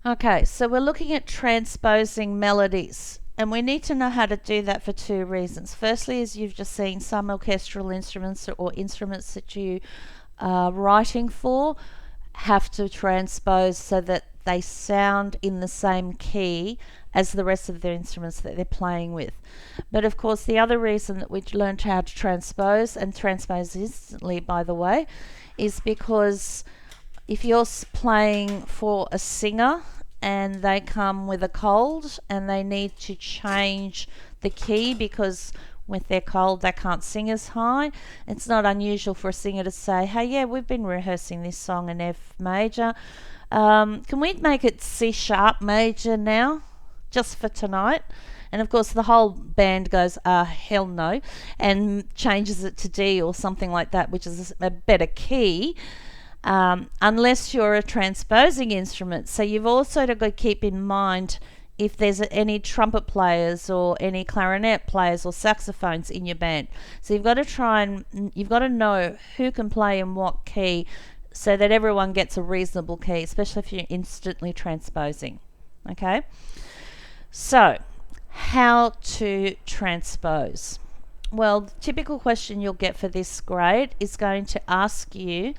Okay, so we're looking at transposing melodies, and we need to know how to do that for two reasons. Firstly, as you've just seen, some orchestral instruments or instruments that you are writing for have to transpose so that they sound in the same key as the rest of the instruments that they're playing with. But of course, the other reason that we learned how to transpose, and transpose instantly, by the way, is because if you're playing for a singer and they come with a cold and they need to change the key because with their cold they can't sing as high, it's not unusual for a singer to say, hey, yeah, we've been rehearsing this song in F major. Can we make it C sharp major now, just for tonight? And of course the whole band goes, hell no, and changes it to D or something like that, which is a better key. Unless you're a transposing instrument. So you've also got to keep in mind if there's any trumpet players or any clarinet players or saxophones in your band. So you've got to know who can play in what key so that everyone gets a reasonable key, especially if you're instantly transposing. Okay? So, how to transpose? Well, the typical question you'll get for this grade is going to ask you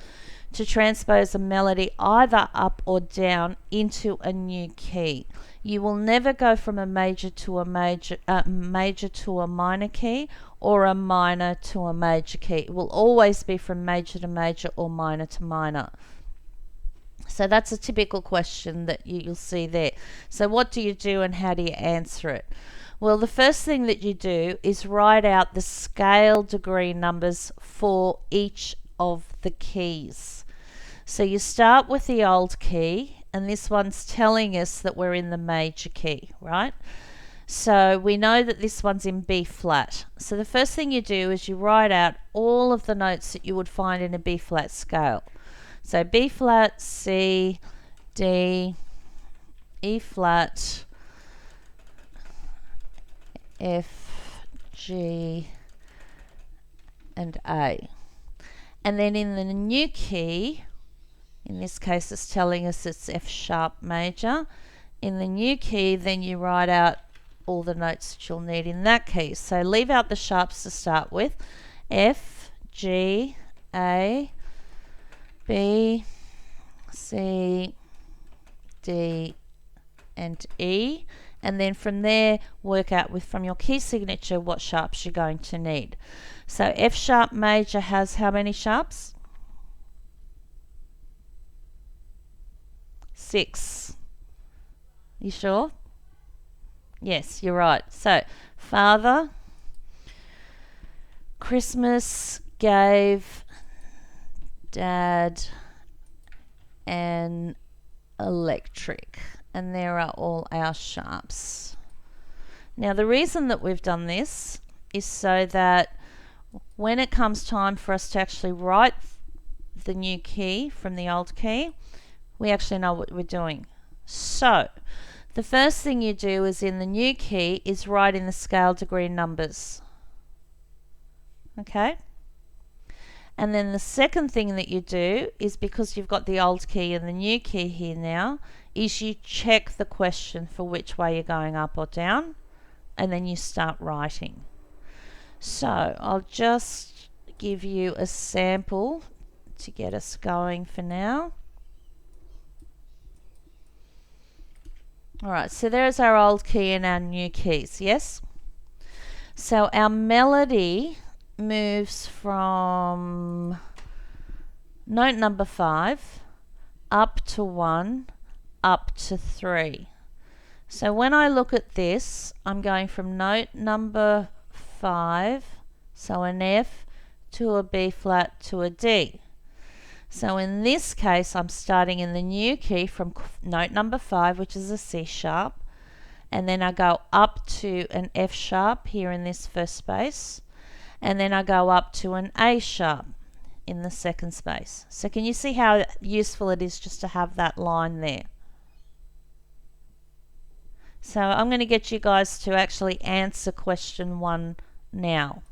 to transpose a melody either up or down into a new key. You will never go from a major to a major to a minor key, or a minor to a major key. It will always be from major to major or minor to minor. So that's a typical question that you'll see there. So what do you do and how do you answer it? Well, the first thing that you do is write out the scale degree numbers for each of the keys. So you start with the old key, and this one's telling us that we're in the major key, right? So we know that this one's in B flat. So the first thing you do is you write out all of the notes that you would find in a B flat scale. So B flat, C, D, E flat, F, G, and A. And then in the new key, in this case it's telling us it's F sharp major. In the new key, then you write out all the notes that you'll need in that key. So leave out the sharps to start with. F, G, A, B, C, D, and E. And then from there, work out from your key signature what sharps you're going to need. So F sharp major has how many sharps? 6. You sure? Yes, you're right. So, Father, Christmas gave Dad an electric. And there are all our sharps. Now, the reason that we've done this is so that when it comes time for us to actually write the new key from the old key, we actually know what we're doing. So, the first thing you do is in the new key is write in the scale degree numbers. Okay? And then the second thing that you do is, because you've got the old key and the new key here now, is you check the question for which way you're going, up or down, and then you start writing. So I'll just give you a sample to get us going for now. Alright, so there's our old key and our new keys, yes? So our melody moves from note number 5 up to 1 up to 3. So when I look at this, I'm going from note number 5, so an F, to a B flat to a D. So in this case, I'm starting in the new key from note number 5, which is a C sharp, and then I go up to an F sharp here in this first space, and then I go up to an A sharp in the second space. So can you see how useful it is just to have that line there? So I'm going to get you guys to actually answer question 1 now.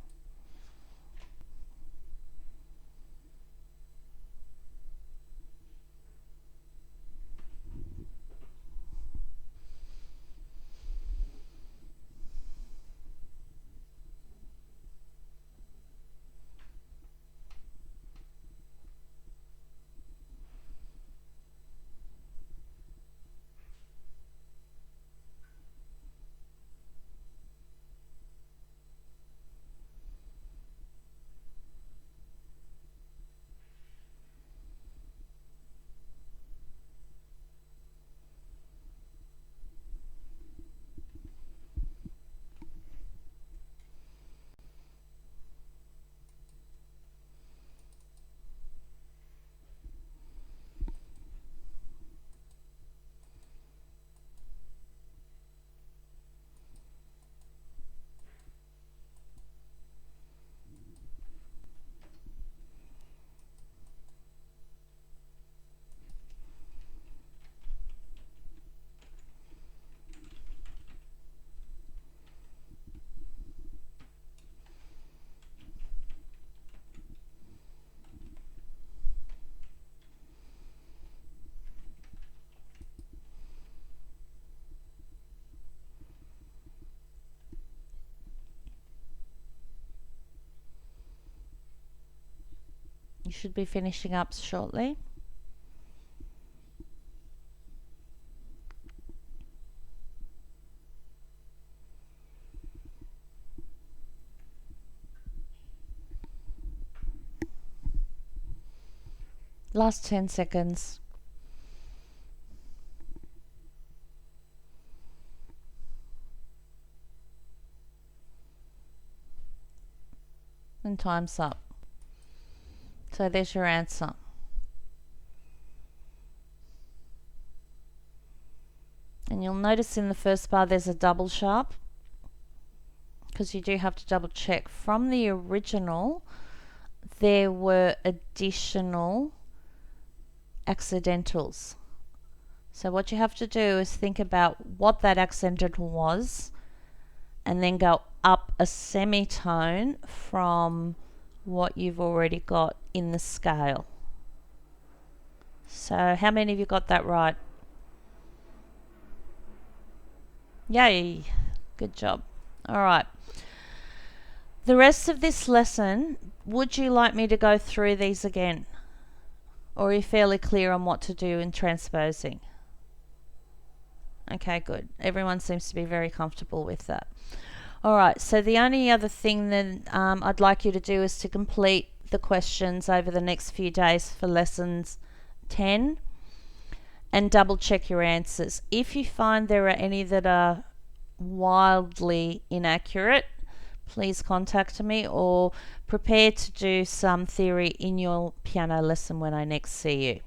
should be finishing up shortly. Last 10 seconds. And time's up. So there's your answer. And you'll notice in the first bar there's a double sharp, because you do have to double check. From the original, there were additional accidentals. So what you have to do is think about what that accidental was, and then go up a semitone from what you've already got in the scale. So how many of you got that right? Yay! Good job. All right. The rest of this lesson, would you like me to go through these again? Or are you fairly clear on what to do in transposing? Okay, good. Everyone seems to be very comfortable with that. Alright, so the only other thing that I'd like you to do is to complete the questions over the next few days for lessons 10 and double check your answers. If you find there are any that are wildly inaccurate, please contact me, or prepare to do some theory in your piano lesson when I next see you.